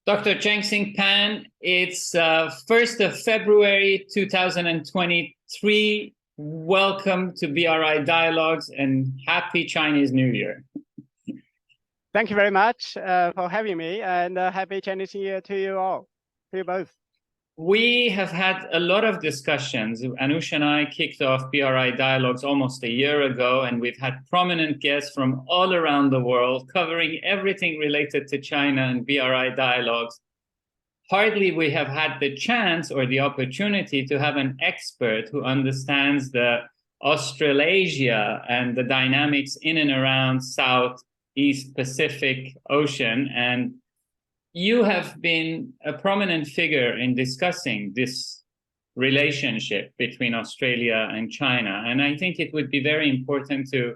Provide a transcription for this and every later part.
Dr. Chengxin Pan, it's 1st of February 2023. Welcome to BRI Dialogues and happy Chinese New Year. Thank you very much for having me, and happy Chinese New Year to you all, to you both. We have had a lot of discussions. Anush and I kicked off BRI Dialogues almost a year ago, and we've had prominent guests from all around the world covering everything related to China and BRI Dialogues. Hardly we have had the chance or the opportunity to have an expert who understands the Australasia and the dynamics in and around Southeast Pacific Ocean. And you have been a prominent figure in discussing this relationship between Australia and China. And I think it would be very important to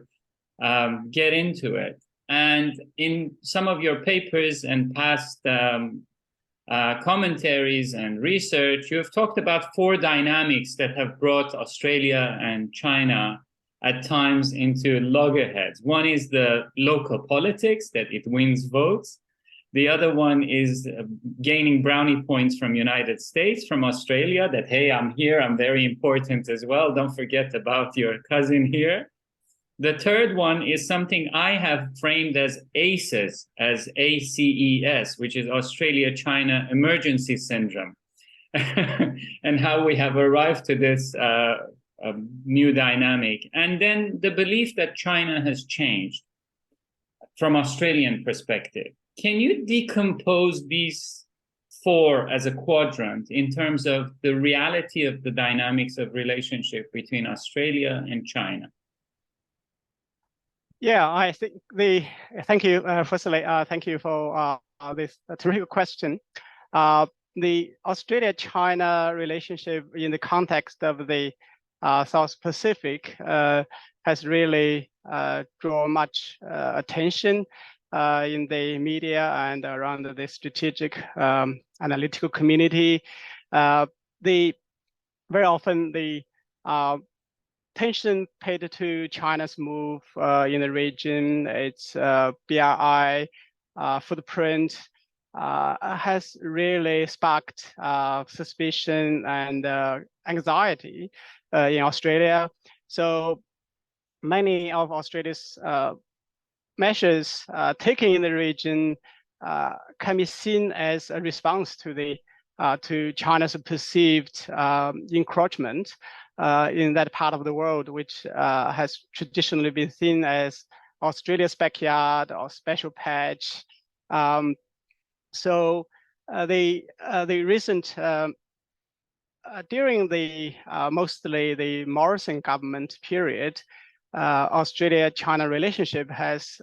get into it. And in some of your papers and past commentaries and research, you have talked about four dynamics that have brought Australia and China at times into loggerheads. One is the local politics, that it wins votes. The other one is gaining brownie points from United States, from Australia, that, hey, I'm here, I'm very important as well. Don't forget about your cousin here. The third one is something I have framed as ACES, as ACES, which is Australia-China Emergency Syndrome, and how we have arrived to this new dynamic. And then the belief that China has changed from Australian perspective. Can you decompose these four as a quadrant in terms of the reality of the dynamics of relationship between Australia and China? Yeah, I think thank you. Firstly, thank you for this terrific question. The Australia-China relationship in the context of the South Pacific has really drawn much attention in the media and around the strategic analytical community. Very often the attention paid to China's move in the region, its BRI footprint, has really sparked suspicion and anxiety in Australia. So many of Australia's measures taken in the region can be seen as a response to China's perceived encroachment in that part of the world, which has traditionally been seen as Australia's backyard or special patch. So the recent during the mostly the Morrison government period, Australia-China relationship has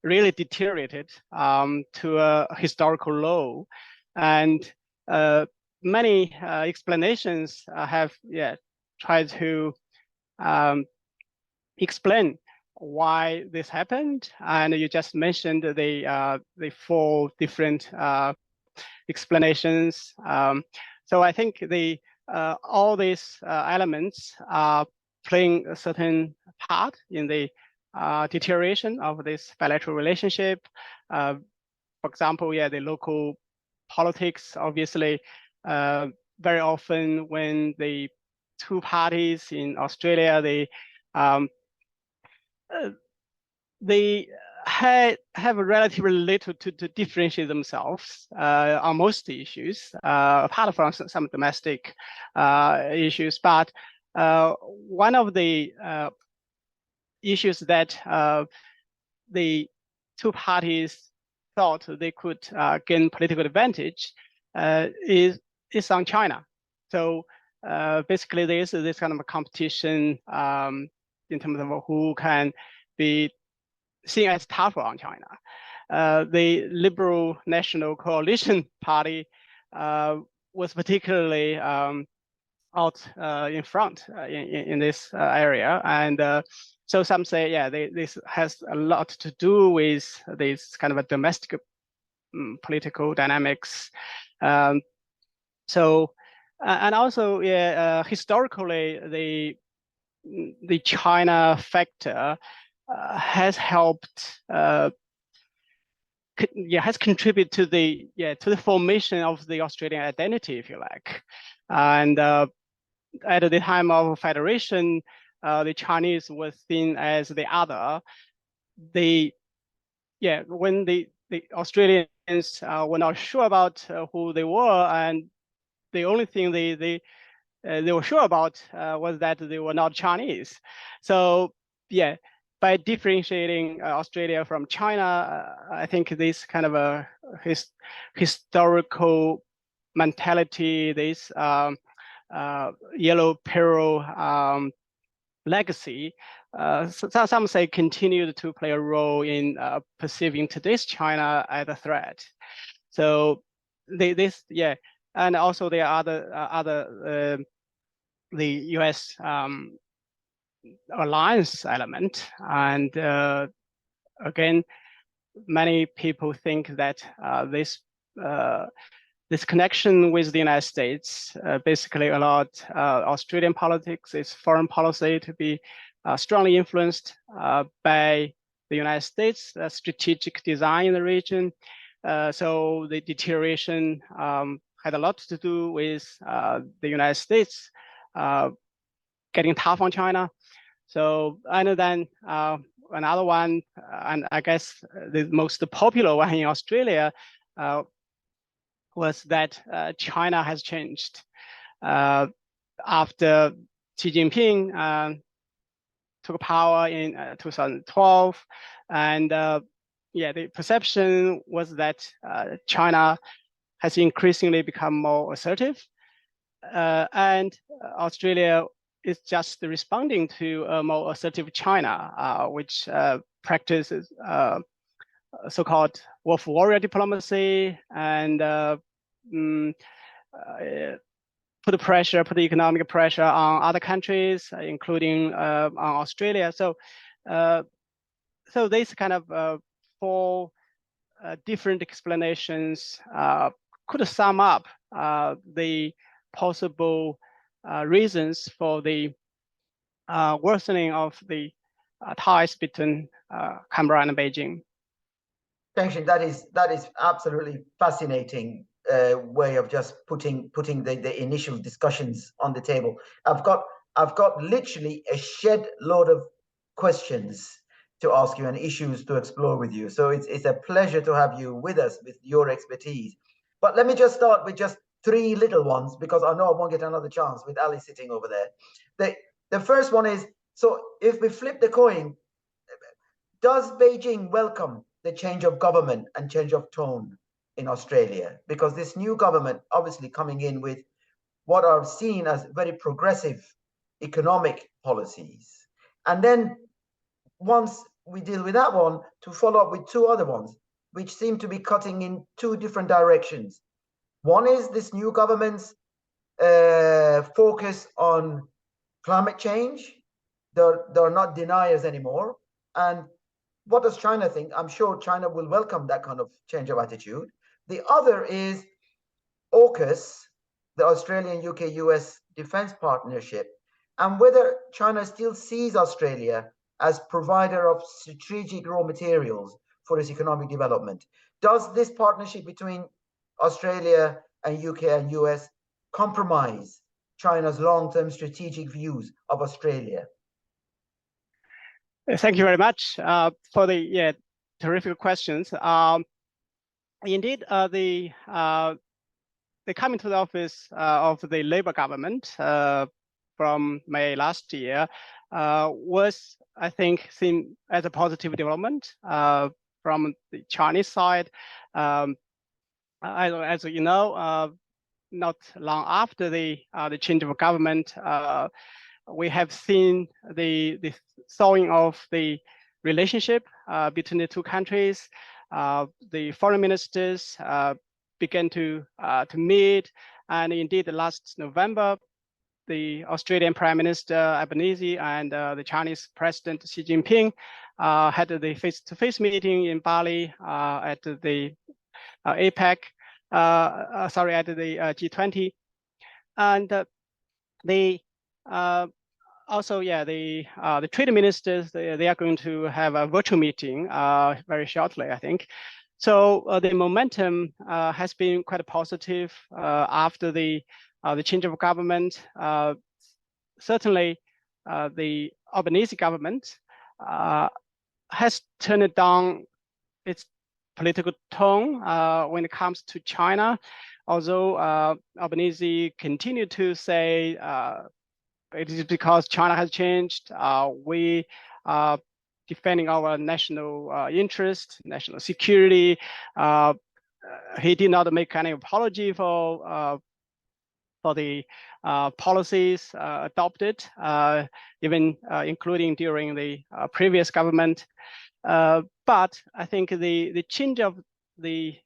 really deteriorated to a historical low, and many explanations have tried to explain why this happened, and you just mentioned the four different explanations. So I think all these elements are playing a certain part in the deterioration of this bilateral relationship. For example, the local politics, obviously, very often when the two parties in Australia, they have relatively little to differentiate themselves on most issues, apart from some domestic issues. But one of the issues that the two parties thought they could gain political advantage is on China. So basically, there is this kind of a competition in terms of who can be seen as tougher on China. The Liberal National Coalition Party was particularly out in front in this area, and so some say, this has a lot to do with this kind of a domestic political dynamics. So, and also, historically, the China factor has helped has contributed to the formation of the Australian identity, if you like. And at the time of federation, the Chinese were seen as the other. When the Australians were not sure about who they were, and the only thing they were sure about was that they were not Chinese. So by differentiating Australia from China, I think this kind of a historical mentality, this yellow peril legacy, some say continued to play a role in perceiving today's China as a threat. So and also there are other the U.S. alliance element, and again, many people think that this connection with the United States basically allowed Australian politics, its foreign policy, to be strongly influenced by the United States strategic design in the region. So the deterioration had a lot to do with the United States getting tough on China. So other than another one, and I guess the most popular one in Australia, was that China has changed after Xi Jinping took power in 2012, and the perception was that China has increasingly become more assertive, and Australia is just responding to a more assertive China, which practices so-called wolf warrior diplomacy and put economic pressure on other countries, including on Australia. So these kind of four different explanations could sum up the possible reasons for the worsening of the ties between Canberra and Beijing. Chengxin, that is absolutely fascinating way of just putting the initial discussions on the table. I've got literally a shed load of questions to ask you and issues to explore with you. So it's a pleasure to have you with us with your expertise. But let me just start with just three little ones, because I know I won't get another chance with Ali sitting over there. The first one is, so if we flip the coin, does Beijing welcome the change of government and change of tone in Australia? Because this new government obviously coming in with what are seen as very progressive economic policies. And then once we deal with that one, to follow up with two other ones, which seem to be cutting in two different directions. One is this new government's focus on climate change. They're not deniers anymore. And what does China think? I'm sure China will welcome that kind of change of attitude. The other is AUKUS, the Australian, UK, US defense partnership, and whether China still sees Australia as provider of strategic raw materials for its economic development. Does this partnership between Australia and UK and US compromise China's long-term strategic views of Australia? Thank you very much for the terrific questions. Indeed, the coming to the office of the Labour government from May last year was, I think, seen as a positive development from the Chinese side. As you know, not long after the change of government, we have seen the thawing of the relationship between the two countries. The foreign ministers began to meet, and indeed, last November, the Australian Prime Minister Albanese and the Chinese President Xi Jinping had the face-to-face meeting in Bali at the APEC, at the G20, and the trade ministers, they are going to have a virtual meeting very shortly, I think. So the momentum has been quite positive after the change of government. Certainly, the Albanese government has turned down its political tone when it comes to China, although Albanese continued to say it is because China has changed. We are defending our national interest, national security. He did not make any apology for the policies adopted, even including during the previous government. But I think the change of the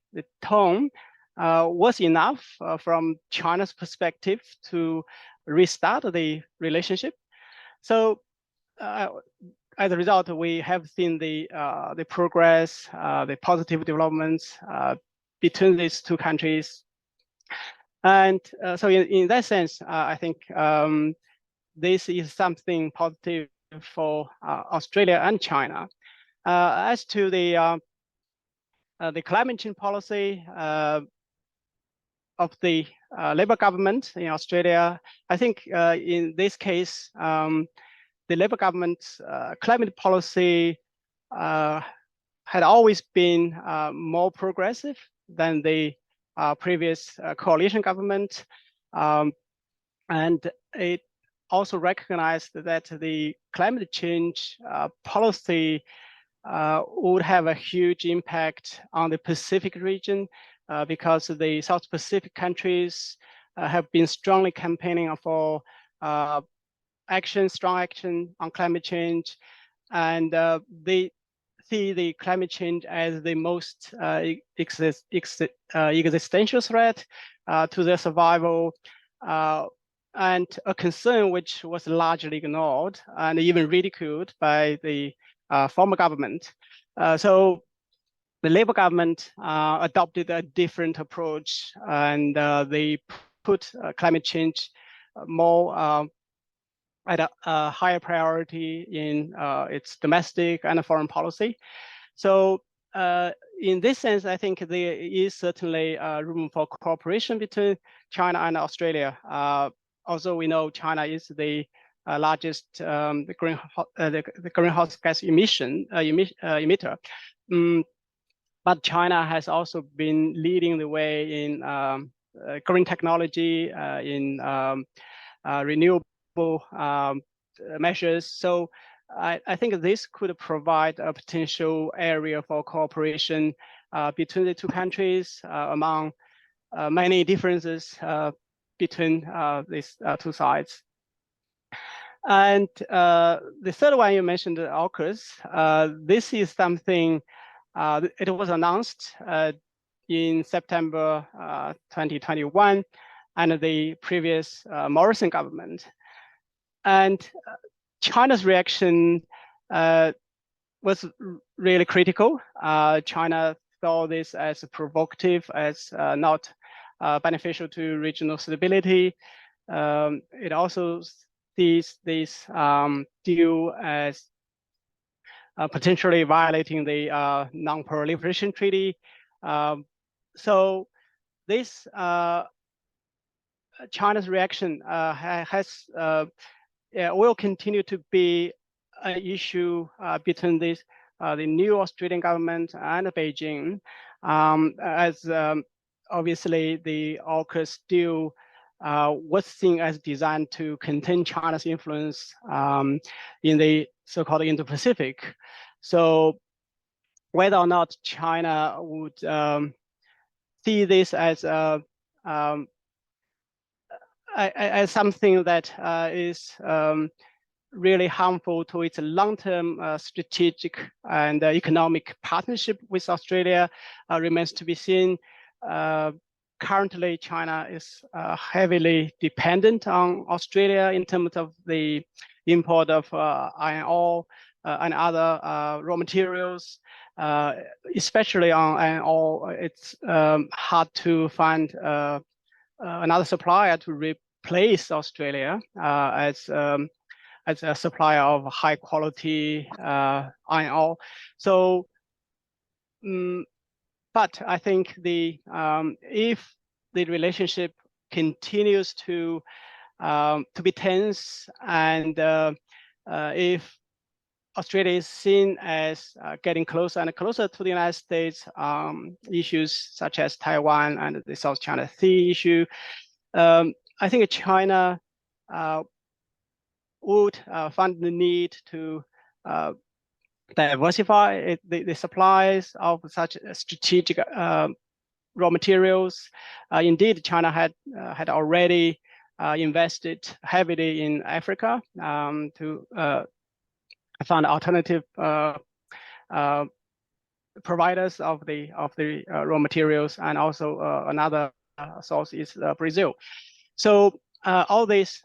tone was enough from China's perspective to restart the relationship. So as a result, we have seen the progress, the positive developments between these two countries. And so in that sense, I think this is something positive for Australia and China. As to the climate change policy of the Labour government in Australia, I think in this case, the Labour government's climate policy had always been more progressive than the previous coalition government. And it also recognized that the climate change policy would have a huge impact on the Pacific region because the South Pacific countries have been strongly campaigning for strong action on climate change. And they see the climate change as the most existential threat to their survival, and a concern which was largely ignored and even ridiculed by the former government. So the Labour government adopted a different approach, and they put climate change more at a higher priority in its domestic and foreign policy. So in this sense, I think there is certainly room for cooperation between China and Australia. Also, we know China is the largest the greenhouse gas emitter. But China has also been leading the way in green technology, in renewable measures. So I think this could provide a potential area for cooperation between the two countries among many differences between these two sides. And the third one you mentioned, AUKUS, this is something, it was announced in September 2021 under the previous Morrison government. And China's reaction was really critical. China saw this as provocative, as not beneficial to regional stability. It also sees this deal as potentially violating the non-proliferation treaty. So this China's reaction will continue to be an issue between the new Australian government and Beijing, as obviously the AUKUS deal was seen as designed to contain China's influence in the so-called Indo-Pacific. So whether or not China would see this as something that is really harmful to its long-term strategic and economic partnership with Australia remains to be seen. Currently, China is heavily dependent on Australia in terms of the import of iron ore and other raw materials, especially on iron ore. It's hard to find another supplier to replace Australia as a supplier of high quality iron ore. So but I think if the relationship continues to be tense, and if Australia is seen as getting closer and closer to the United States, issues such as Taiwan and the South China Sea issue, I think China would find the need to diversify the supplies of such strategic raw materials. Indeed, China had already invested heavily in Africa to find alternative providers of the raw materials, and also another source is Brazil. So all this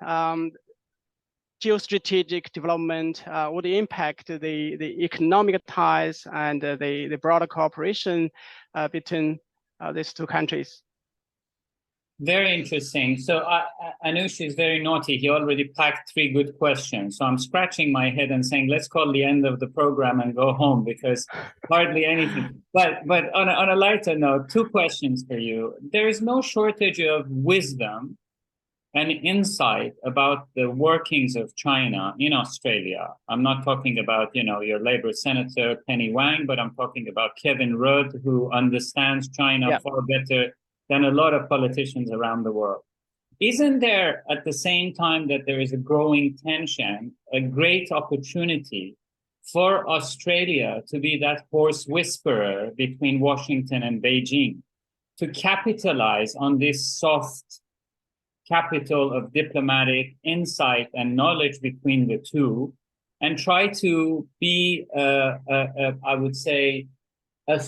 geostrategic development would impact the economic ties and the broader cooperation between these two countries. Very interesting. So Anush is very naughty. He already packed 3 good questions. So I'm scratching my head and saying, let's call the end of the program and go home, because hardly anything. But on a lighter note, 2 questions for you. There is no shortage of wisdom and insight about the workings of China in Australia. I'm not talking about, your Labour Senator Penny Wang, but I'm talking about Kevin Rudd, who understands China far better than a lot of politicians around the world. Isn't there, at the same time that there is a growing tension, a great opportunity for Australia to be that horse whisperer between Washington and Beijing, to capitalize on this soft capital of diplomatic insight and knowledge between the two, and try to be, I would say, a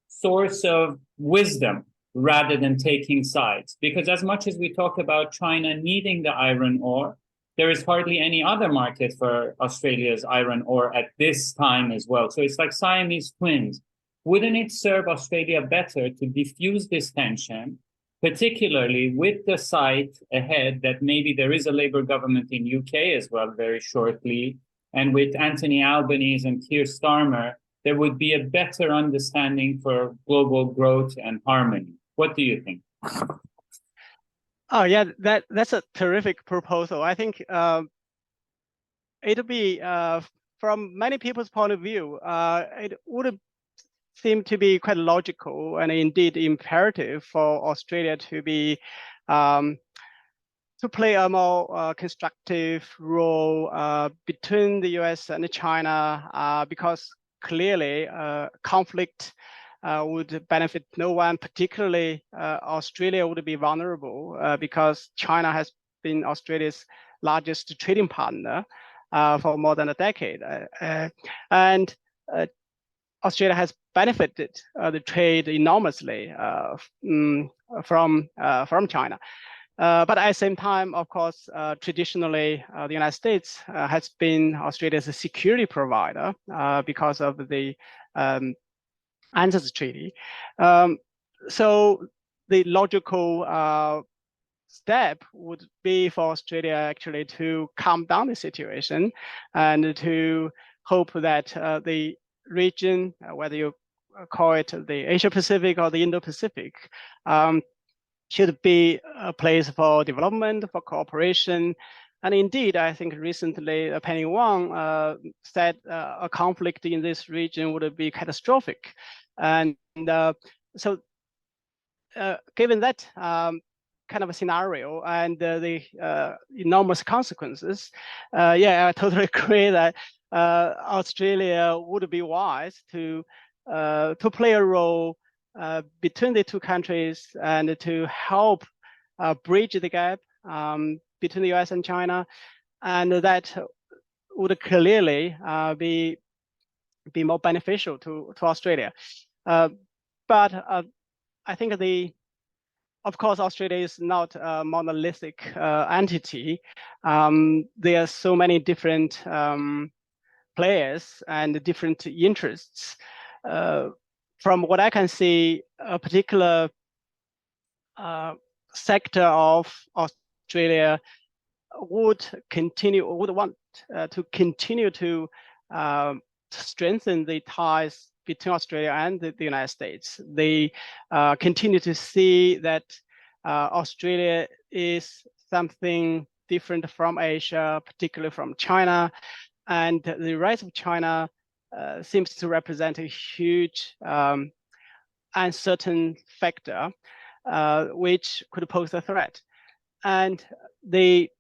source of wisdom rather than taking sides? Because as much as we talk about China needing the iron ore, there is hardly any other market for Australia's iron ore at this time as well. So it's like Siamese twins. Wouldn't it serve Australia better to diffuse this tension, particularly with the sight ahead that maybe there is a Labour government in UK as well very shortly, and with Anthony Albanese and Keir Starmer, there would be a better understanding for global growth and harmony? What do you think? Oh yeah, that's a terrific proposal. I think it'll be, from many people's point of view, it would seem to be quite logical and indeed imperative for Australia to be to play a more constructive role between the US and China, because clearly conflict would benefit no one, particularly Australia would be vulnerable because China has been Australia's largest trading partner for more than a decade. And Australia has benefited the trade enormously from China. But at the same time, of course, traditionally, the United States has been Australia's security provider because of the ANZUS treaty. So the logical step would be for Australia actually to calm down the situation and to hope that the region, whether you call it the Asia-Pacific or the Indo-Pacific, should be a place for development, for cooperation. And indeed, I think recently Penny Wang said a conflict in this region would be catastrophic. And so given that kind of a scenario and the enormous consequences, yeah, I totally agree that Australia would be wise to play a role between the two countries and to help bridge the gap between the US and China, and that would clearly be more beneficial to Australia. But I think of course, Australia is not a monolithic entity. There are so many different players and different interests. From what I can see, a particular sector of Australia would want to continue to strengthen the ties between Australia and the United States. They continue to see that Australia is something different from Asia, particularly from China, and the rise of China seems to represent a huge uncertain factor, which could pose a threat. And they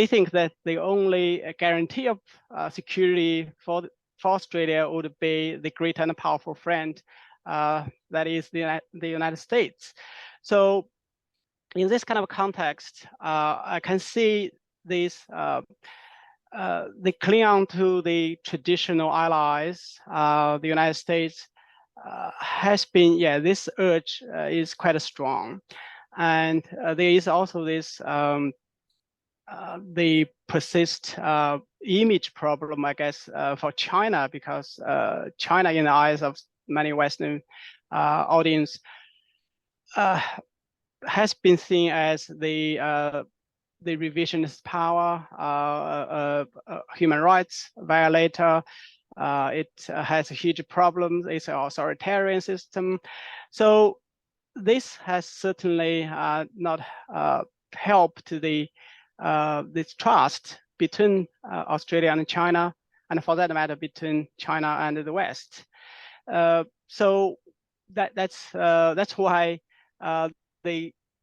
think that the only guarantee of security for Australia would be the great and powerful friend, that is the United States. So in this kind of context, I can see this, they cling on to the traditional allies. The United States has been, this urge is quite strong. And there is also this, the persist image problem, I guess, for China, because China, in the eyes of many Western audience, has been seen as the revisionist power, human rights violator. It has huge problems. It's an authoritarian system. So this has certainly not helped the this trust between Australia and China, and for that matter, between China and the West. So that's why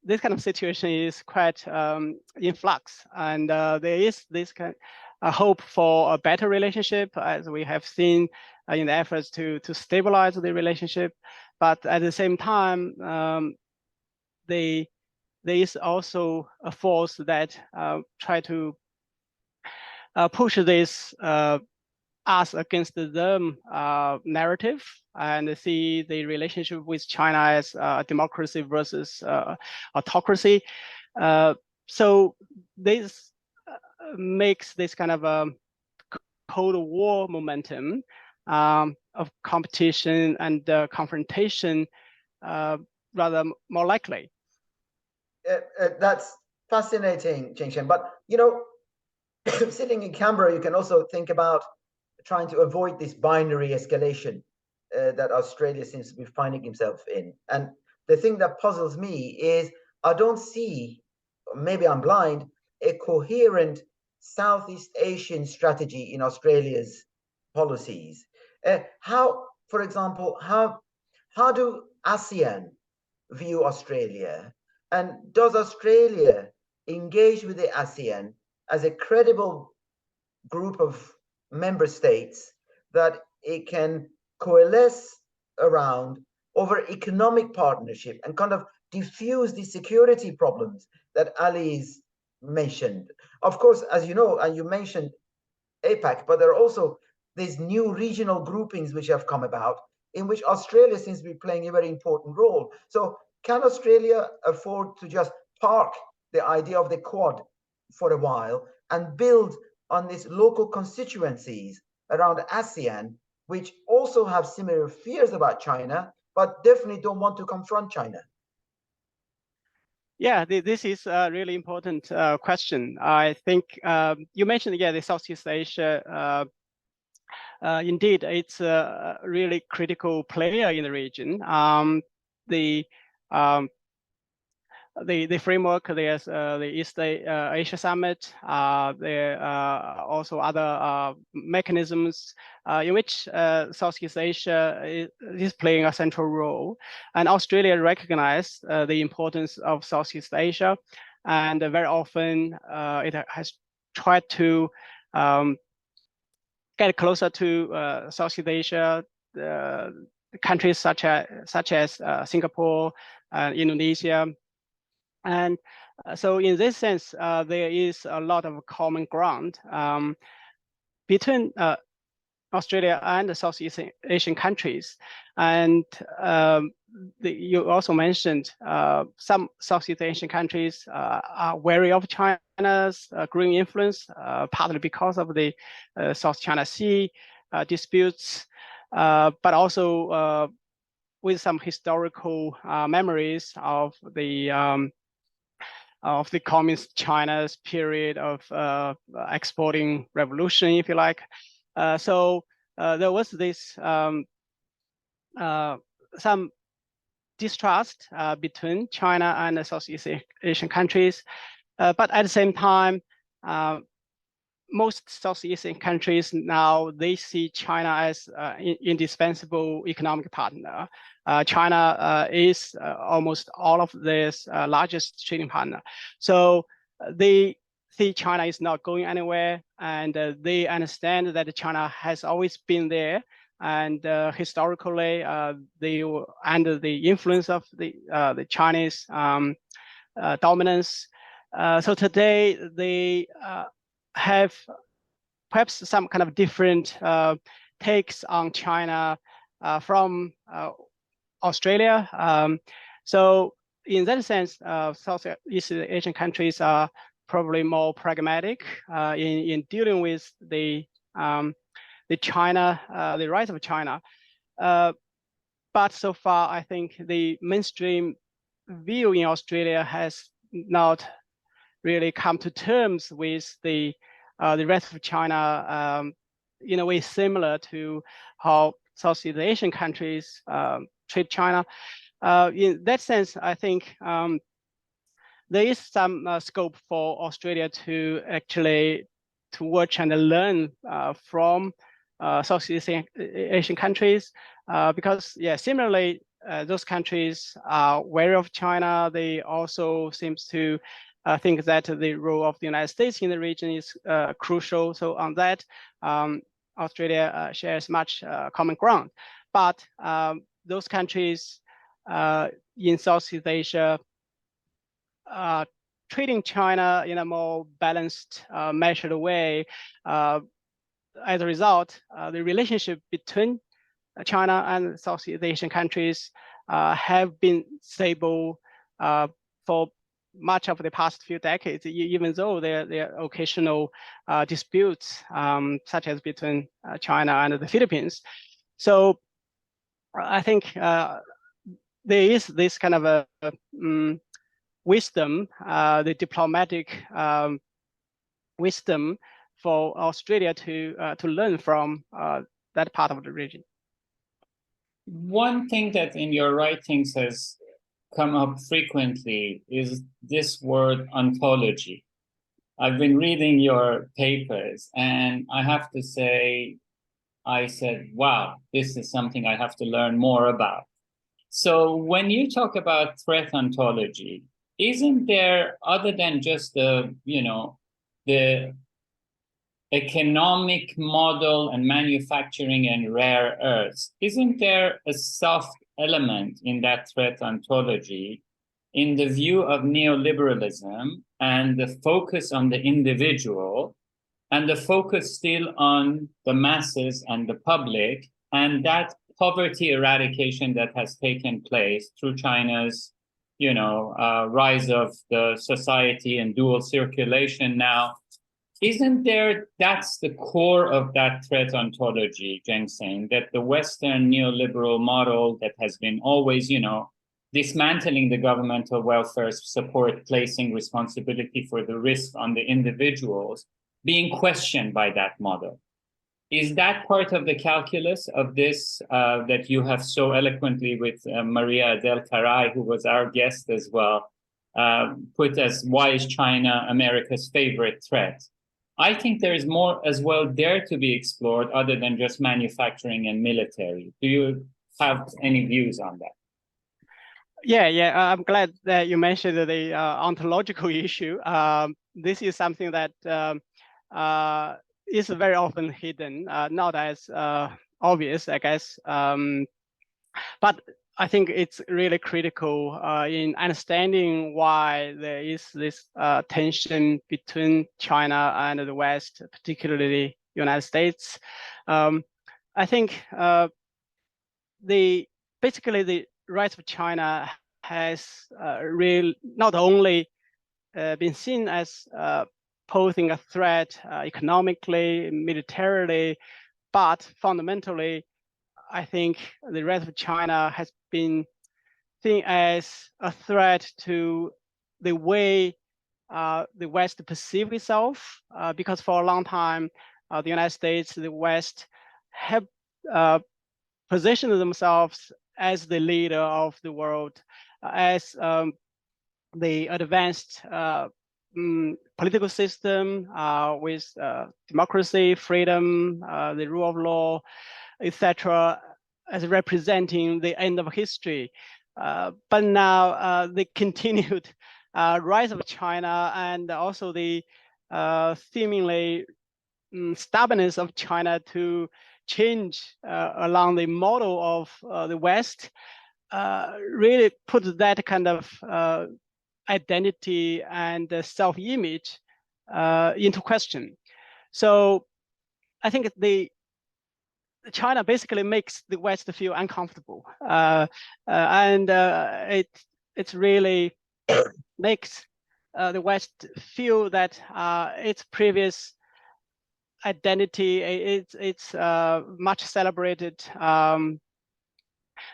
this kind of situation is quite in flux, and there is this kind of hope for a better relationship, as we have seen in the efforts to stabilize the relationship. But at the same time, there is also a force that try to push this us against them narrative, and see the relationship with China as democracy versus autocracy. So this makes this kind of Cold War momentum of competition and confrontation rather more likely. That's fascinating, Chengxin. But sitting in Canberra, you can also think about trying to avoid this binary escalation that Australia seems to be finding himself in. And the thing that puzzles me is I don't see, maybe I'm blind, a coherent Southeast Asian strategy in Australia's policies. How, for example, how do ASEAN view Australia? And does Australia engage with the ASEAN as a credible group of member states that it can coalesce around over economic partnership and kind of diffuse the security problems that Ali's mentioned? Of course, as you know, and you mentioned APAC, but there are also these new regional groupings which have come about, in which Australia seems to be playing a very important role. So can Australia afford to just park the idea of the Quad for a while and build on these local constituencies around ASEAN, which also have similar fears about China, but definitely don't want to confront China? Yeah, this is a really important question. I think you mentioned, the Southeast Asia. Indeed, it's a really critical player in the region. The framework, there's the East Asia Summit. There are also other mechanisms in which Southeast Asia is playing a central role. And Australia recognized the importance of Southeast Asia, and very often it has tried to get closer to Southeast Asia, countries such as Singapore, Indonesia. And so in this sense, there is a lot of common ground between Australia and the Southeast Asian countries. And you also mentioned some Southeast Asian countries are wary of China's growing influence, partly because of the South China Sea disputes, but also with some historical memories of the communist China's period of exporting revolution, if you like. So there was this some distrust between China and the Southeast Asian countries. But at the same time, most Southeast Asian countries now, they see China as an indispensable economic partner. China is almost all of this largest trading partner. So they see China is not going anywhere, and they understand that China has always been there. And historically, they were under the influence of the Chinese dominance. So today they have perhaps some kind of different takes on China from Australia. So in that sense, Southeast Asian countries are probably more pragmatic in dealing with the China, the rise of China. But so far, I think the mainstream view in Australia has not really come to terms with the rest of China in a way similar to how Southeast Asian countries treat China. In that sense, I think there is some scope for Australia to actually to watch and learn from Southeast Asian countries, because similarly, those countries are wary of China. They also seems to think that the role of the United States in the region is crucial. So on that, Australia shares much common ground. But those countries in Southeast Asia treating China in a more balanced, measured way. As a result, the relationship between China and Southeast Asian countries have been stable for much of the past few decades, even though there are occasional disputes, such as between China and the Philippines. So I think there is this kind of a wisdom, the diplomatic wisdom for Australia to learn from that part of the region. One thing that in your writings has come up frequently is this word ontology. I've been reading your papers, and I have to say, I said, wow, this is something I have to learn more about. So when you talk about threat ontology, isn't there, other than just the economic model and manufacturing and rare earths, isn't there a soft element in that threat ontology in the view of neoliberalism and the focus on the individual and the focus still on the masses and the public, and that poverty eradication that has taken place through China's rise of the society and dual circulation now? Isn't there, that's the core of that threat ontology, Chengxin, that the Western neoliberal model that has been always, dismantling the governmental welfare support, placing responsibility for the risk on the individuals, being questioned by that model. Is that part of the calculus of this that you have so eloquently with Maria Del Caray, who was our guest as well, put as why is China America's favorite threat? I think there is more as well there to be explored other than just manufacturing and military. Do you have any views on that? Yeah, I'm glad that you mentioned the ontological issue. This is something that is very often hidden, not as obvious, I guess. But I think it's really critical in understanding why there is this tension between China and the West, particularly the United States. I think basically the rise of China has really not only been seen as posing a threat economically, militarily, but fundamentally, I think the rise of China has been seen as a threat to the way the West perceives itself, because for a long time, the United States, the West have position themselves as the leader of the world, as the advanced political system with democracy, freedom, the rule of law, etc., as representing the end of history. But now the continued rise of China and also the seemingly stubbornness of China to change along the model of the West really put that kind of identity and self-image into question. So I think China basically makes the West feel uncomfortable, and it really makes the West feel that its previous identity, its much celebrated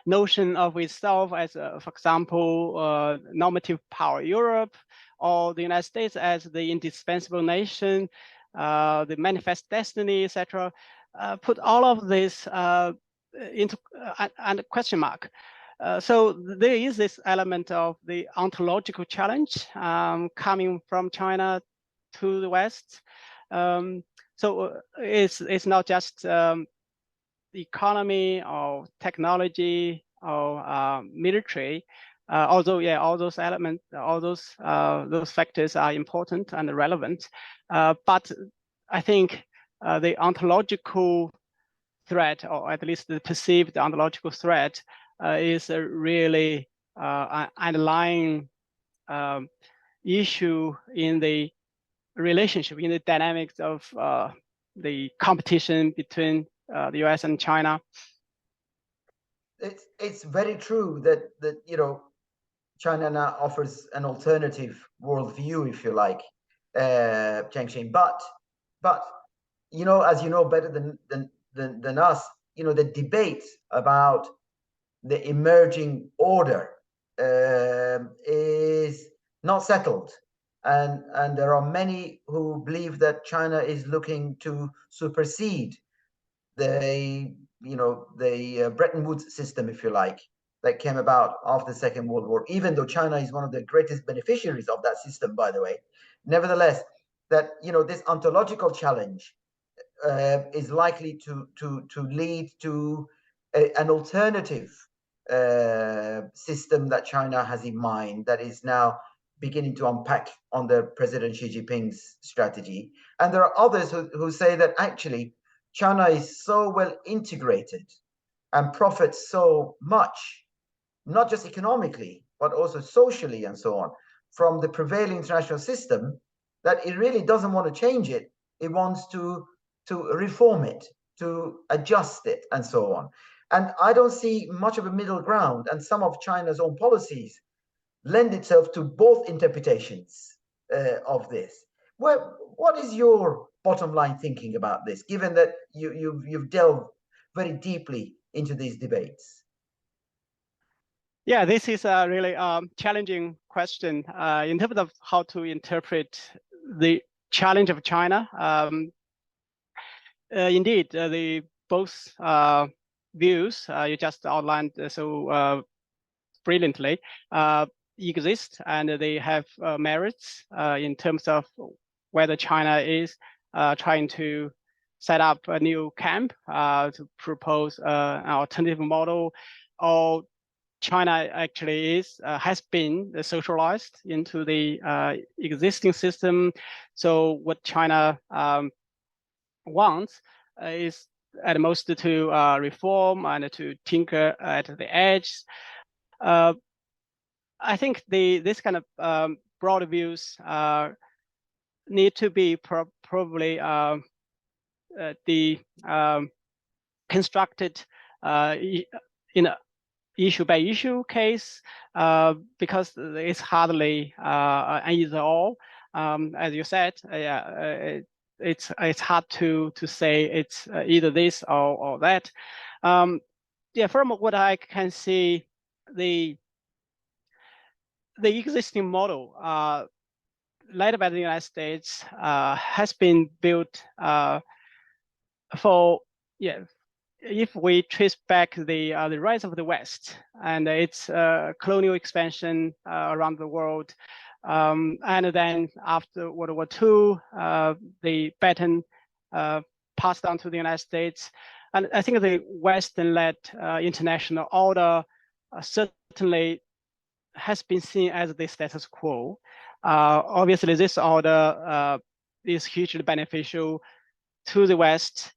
notion of itself as, for example, normative power Europe, or the United States as the indispensable nation, the manifest destiny, etc., put all of this into and question mark. So there is this element of the ontological challenge coming from China to the West. So it's not just the economy or technology or military, although yeah, all those elements, all those factors are important and relevant. But I think the ontological threat, or at least the perceived ontological threat, is a really underlying issue in the relationship, in the dynamics of the competition between the US and China. It's very true that you know, China now offers an alternative worldview, if you like, Chengxin. But you know, as you know better than us, you know, the debate about the emerging order is not settled, and there are many who believe that China is looking to supersede the Bretton Woods system, if you like, that came about after the Second World War. Even though China is one of the greatest beneficiaries of that system, by the way, nevertheless, that you know, this ontological challenge is likely to lead to an alternative system that China has in mind, that is now beginning to unpack under President Xi Jinping's strategy. And there are others who say that actually China is so well integrated and profits so much, not just economically, but also socially and so on, from the prevailing international system, that it really doesn't want to change it. It wants to reform it, to adjust it, and so on. And I don't see much of a middle ground, and some of China's own policies lend itself to both interpretations of this. What is your bottom line thinking about this, given that you've delved very deeply into these debates? Yeah, this is a really challenging question in terms of how to interpret the challenge of China. Indeed, the both views you just outlined so brilliantly exist, and they have merits in terms of whether China is trying to set up a new camp to propose an alternative model, or China actually has been socialized into the existing system. So what China wants is at most to reform and to tinker at the edge. I think this kind of broad views need to be probably constructed in a issue by issue case, because it's hardly an either or. As you said, it's hard to say it's either this or that. Yeah, from what I can see, the existing model led by the United States has been built for if we trace back the rise of the West and its colonial expansion around the world, and then after World War II, the baton passed on to the United States, and I think the Western-led international order certainly has been seen as the status quo. Obviously, this order is hugely beneficial to the West,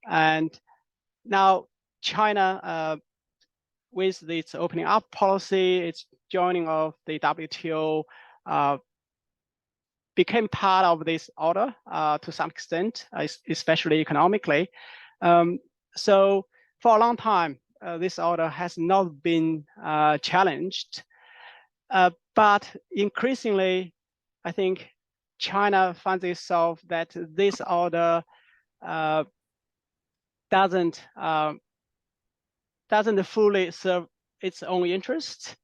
and now China, with its opening up policy, its joining of the WTO, became part of this order to some extent, especially economically. So for a long time, this order has not been challenged. But increasingly, I think China finds itself that this order doesn't fully serve its own interests,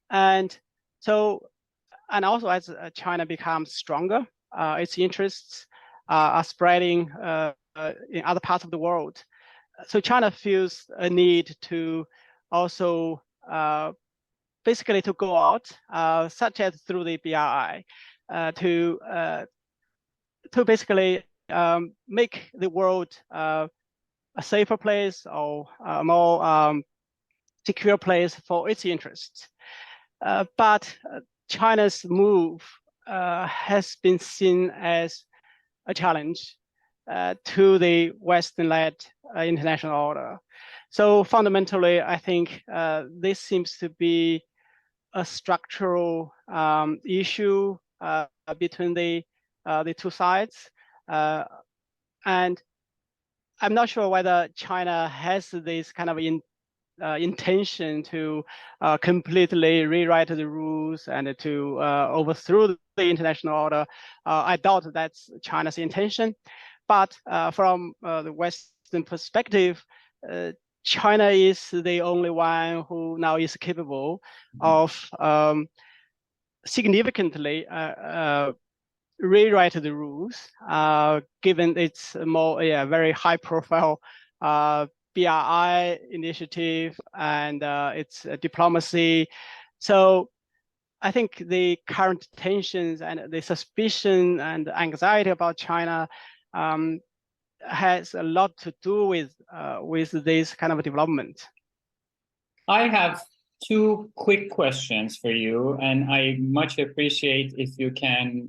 and also as China becomes stronger, its interests are spreading in other parts of the world. So China feels a need to also basically to go out, such as through the BRI, to basically make the world a safer place or a more secure place for its interests. But China's move has been seen as a challenge to the Western-led international order. So fundamentally, I think this seems to be a structural issue between the two sides, and I'm not sure whether China has this kind of intention to completely rewrite the rules and to overthrow the international order. I doubt that's China's intention, but from the Western perspective, China is the only one who now is capable of significantly rewrite the rules, given its more very high-profile BRI initiative and its diplomacy. So I think the current tensions and the suspicion and anxiety about China has a lot to do with this kind of development. I have two quick questions for you, and I much appreciate if you can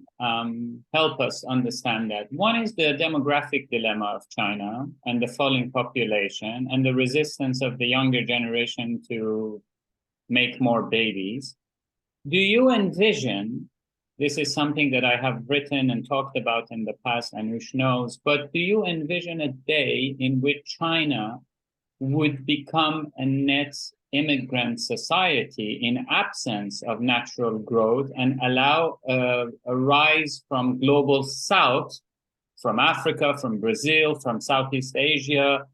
help us understand that. One is the demographic dilemma of China and the falling population and the resistance of the younger generation to make more babies. Do you envision, this is something that I have written and talked about in the past, Anush knows, but do you envision a day in which China would become a net immigrant society in absence of natural growth and allow a rise from global south, from Africa, from Brazil, from Southeast Asia,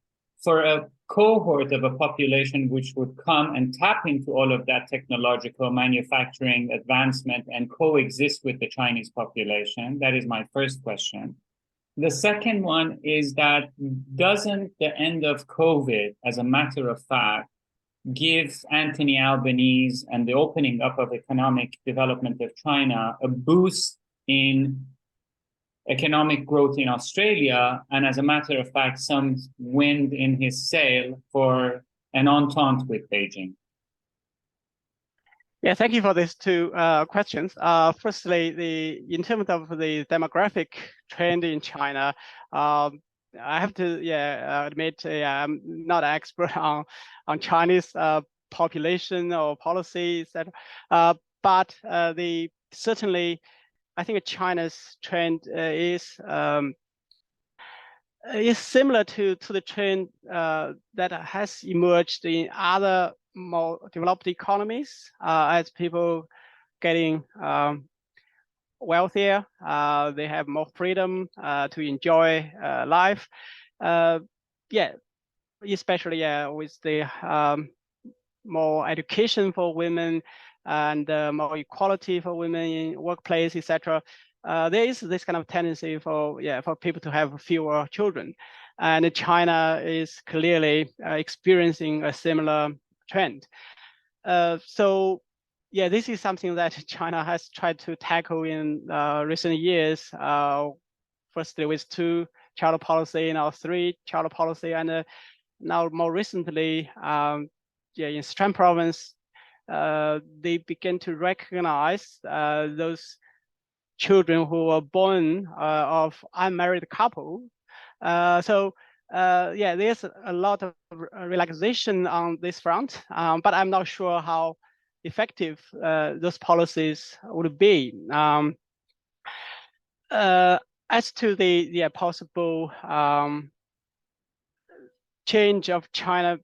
for a cohort of a population which would come and tap into all of that technological manufacturing advancement and coexist with the Chinese population? That is my first question. The second one is that doesn't the end of COVID, as a matter of fact, give Anthony Albanese and the opening up of economic development of China a boost in economic growth in Australia, and as a matter of fact, some wind in his sail for an entente with Beijing? Yeah, thank you for these two questions. Firstly, in terms of the demographic trend in China, I have to admit I'm not an expert on Chinese population or policy, etc. But certainly, I think China's trend is similar to the trend that has emerged in other more developed economies as people getting wealthier, they have more freedom to enjoy life. Especially with the more education for women and more equality for women in workplace, etc. there is this kind of tendency for people to have fewer children, and China is clearly experiencing a similar trend. So this is something that China has tried to tackle in recent years. Firstly with 2-child policy, now 3-child policy, and now more recently, in Sichuan province, they begin to recognize those children who were born of unmarried couple. So there's a lot of relaxation on this front, but I'm not sure how effective those policies would be. As to the possible change of China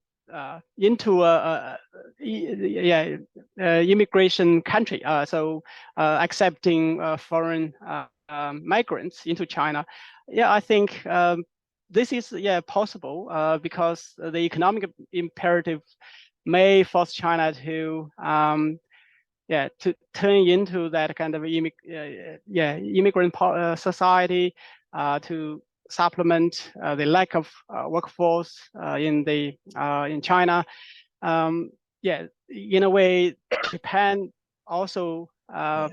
into a immigration country, so accepting foreign migrants into China, I think this is possible because the economic imperative may force China to to turn into that kind of immigrant society to supplement the lack of workforce in China. In a way, Japan also has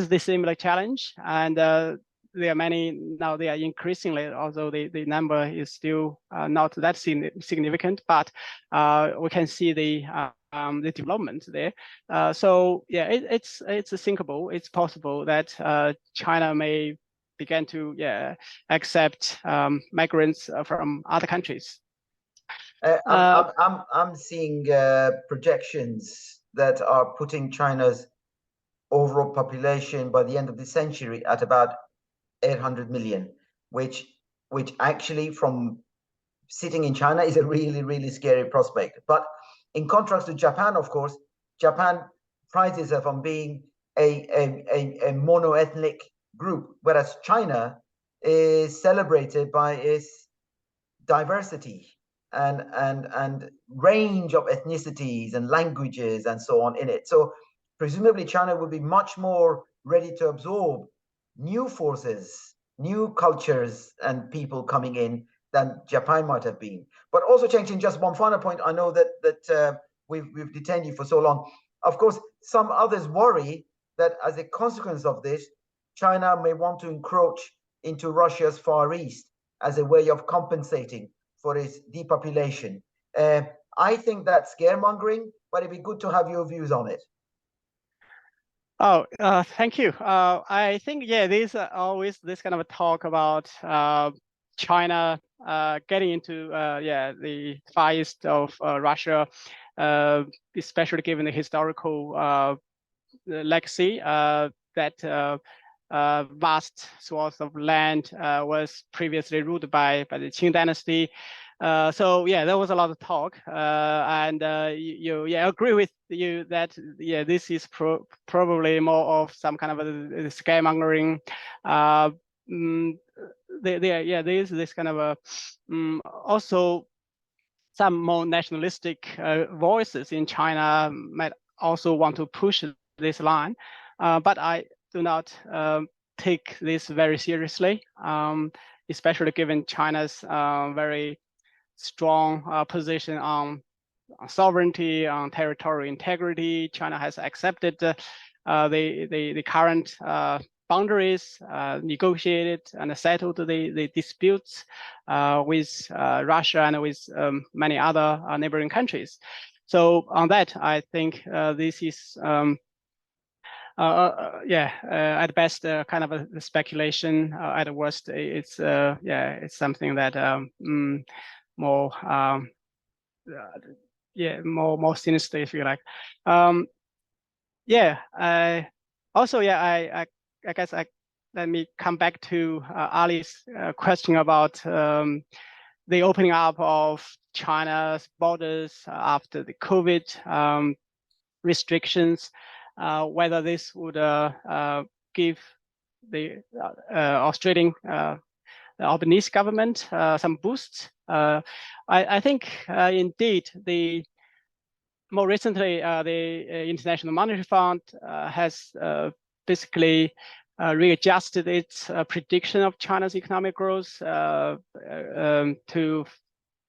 the similar challenge, and there are many now. They are increasingly, although the number is still not that significant, but we can see the development there. So it's thinkable. It's possible that China may begin to accept migrants from other countries. I'm seeing projections that are putting China's overall population by the end of the century at about 800 million, which actually, from sitting in China, is a really, really scary prospect. But in contrast to Japan, of course, Japan prides itself on being a mono-ethnic group, whereas China is celebrated by its diversity and range of ethnicities and languages and so on in it. So presumably China will be much more ready to absorb new forces, new cultures and people coming in than Japan might have been. But also, Chengxin, just one final point. I know that we've detained you for so long. Of course, some others worry that as a consequence of this, China may want to encroach into Russia's Far East as a way of compensating for its depopulation. I think that's scaremongering, but it'd be good to have your views on it. Oh, thank you. I think, there's always this kind of a talk about China getting into the Far East of Russia, especially given the historical legacy that vast swaths of land was previously ruled by the Qing dynasty. So there was a lot of talk, and I agree with you that this is probably more of some kind of a scaremongering. There is this kind of a also some more nationalistic voices in China might also want to push this line, but I do not take this very seriously, especially given China's very strong position on sovereignty, on territorial integrity. China has accepted the current boundaries, negotiated and settled the disputes with Russia and with many other neighboring countries. So on that, I think this is at best kind of a speculation. At worst, it's something that more sinister, if you like. I guess let me come back to Ali's question about the opening up of China's borders after the COVID restrictions, whether this would give the Australian Albanese government some boosts. I think indeed more recently the International Monetary Fund has basically readjusted its prediction of China's economic growth to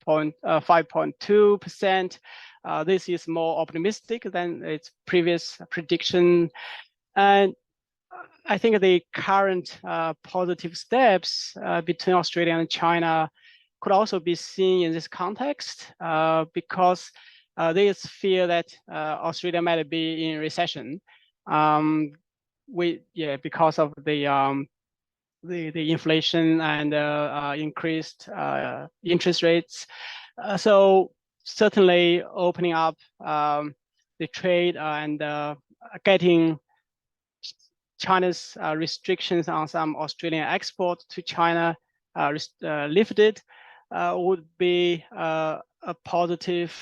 5.2%. This is more optimistic than its previous prediction. And I think the current positive steps between Australia and China could also be seen in this context because there is fear that Australia might be in recession. Because of the inflation and increased interest rates. So certainly opening up the trade and getting China's restrictions on some Australian export to China lifted would be a positive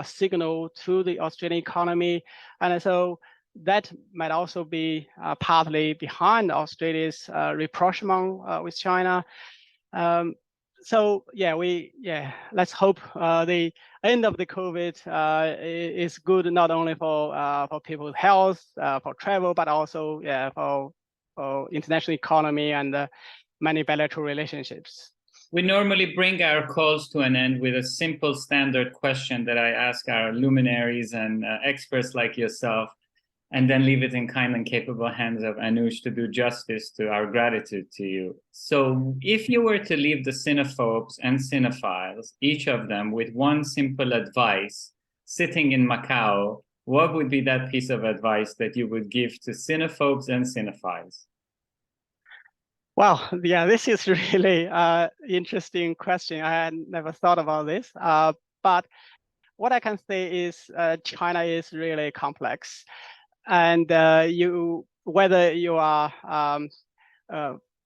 signal to the Australian economy. And so that might also be partly behind Australia's rapprochement with China. Let's hope the end of the COVID is good not only for people's health, for travel, but also for international economy and many bilateral relationships. We normally bring our calls to an end with a simple standard question that I ask our luminaries and experts like yourself, and then leave it in kind and capable hands of Anush to do justice to our gratitude to you. So if you were to leave the cinephobes and cinephiles, each of them with one simple advice, sitting in Macau, what would be that piece of advice that you would give to cinephobes and cinephiles? Well, yeah, this is really interesting question. I had never thought about this, but what I can say is China is really complex. And whether you are a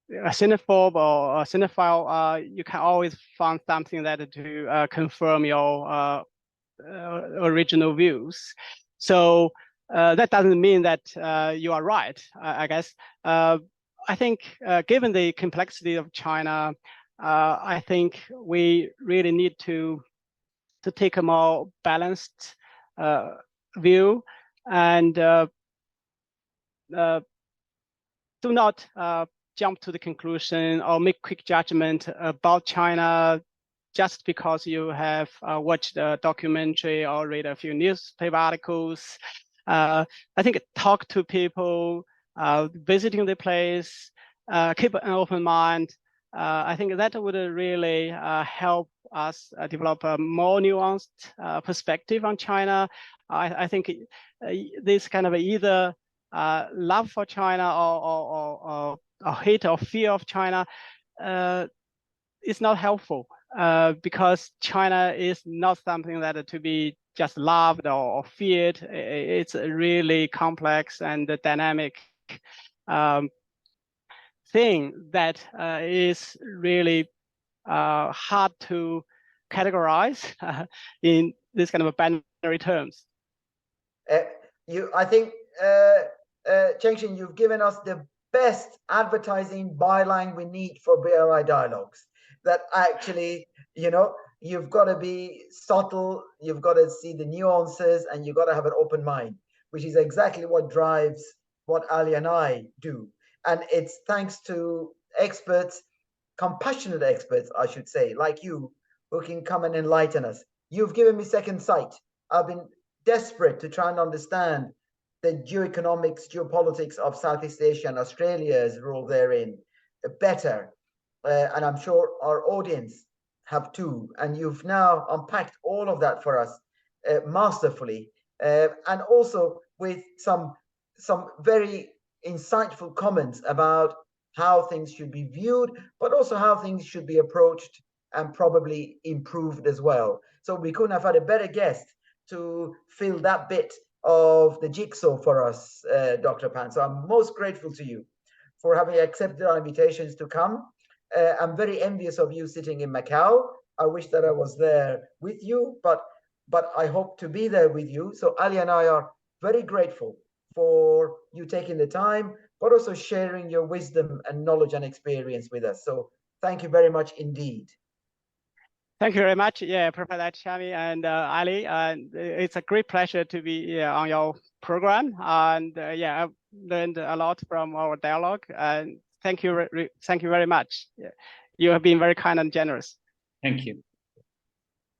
cinephobe or a cinephile, you can always find something that to confirm your original views. So that doesn't mean that you are right, I guess. I think given the complexity of China, I think we really need to take a more balanced view and do not jump to the conclusion or make quick judgment about China just because you have watched a documentary or read a few newspaper articles. I think talk to people, visiting the place, keep an open mind. I think that would really help us develop a more nuanced perspective on China. I think this kind of either love for China or hate or fear of China is not helpful because China is not something that to be just loved or feared. It's a really complex and dynamic thing that is really hard to categorize in this kind of binary terms. I think, Chengxin, you've given us the best advertising byline we need for BRI Dialogues. That actually, you've got to be subtle, you've got to see the nuances, and you've got to have an open mind, which is exactly what drives what Ali and I do. And it's thanks to experts, compassionate experts, I should say, like you, who can come and enlighten us. You've given me second sight. I've been desperate to try and understand the geoeconomics, geopolitics of Southeast Asia and Australia's role therein better. And I'm sure our audience have too. And you've now unpacked all of that for us masterfully, and also with some very insightful comments about how things should be viewed, but also how things should be approached and probably improved as well. So we couldn't have had a better guest to fill that bit of the jigsaw for us, Dr. Pan. So I'm most grateful to you for having accepted our invitations to come. I'm very envious of you sitting in Macau. I wish that I was there with you, but I hope to be there with you. So Ali and I are very grateful for you taking the time, but also sharing your wisdom and knowledge and experience with us. So thank you very much indeed. Thank you very much, Professor Chami and Ali. And it's a great pleasure to be on your program. And I've learned a lot from our dialogue. And thank you very much. You have been very kind and generous. Thank you.